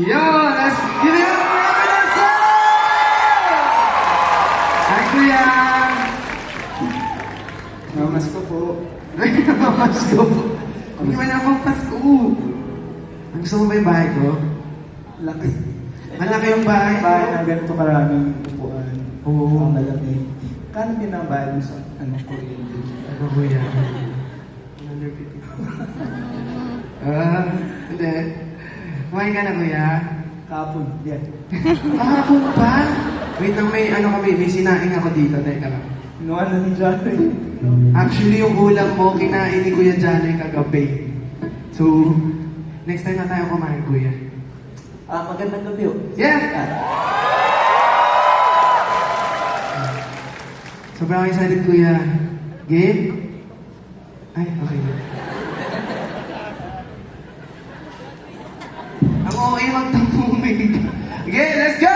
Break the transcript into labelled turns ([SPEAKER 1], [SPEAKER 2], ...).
[SPEAKER 1] Yun! Let's give it up for Vanessa! Hi, Kuya! Mamas ko po. Mamas ko po. Hindi man akong Pasko. Ang gusto mo ba yung bahay ko?
[SPEAKER 2] Laki.
[SPEAKER 1] Malaki yung bahay ko.
[SPEAKER 2] Bahay na ganito karaming upuan.
[SPEAKER 1] Oo.
[SPEAKER 2] Ang malamig. Kano pinabayad mo sa kuryente?
[SPEAKER 1] Ano, Kuya? Hindi. Kumain ka na, Kuya?
[SPEAKER 2] Kapon. Yan.
[SPEAKER 1] Kahapon pa? Wait lang, may may sinaing ako dito. Teka lang.
[SPEAKER 2] Inuwan na ni Johnny.
[SPEAKER 1] Actually, yung ulam mo, kinain ni Kuya Johnny kagabi. So, next time na tayo kumain, Kuya.
[SPEAKER 2] Magandang gabi oh.
[SPEAKER 1] Yeah! Sobrang excited, Kuya. Game? Ay, okay. Ang okay magtampo, may Okay, let's go!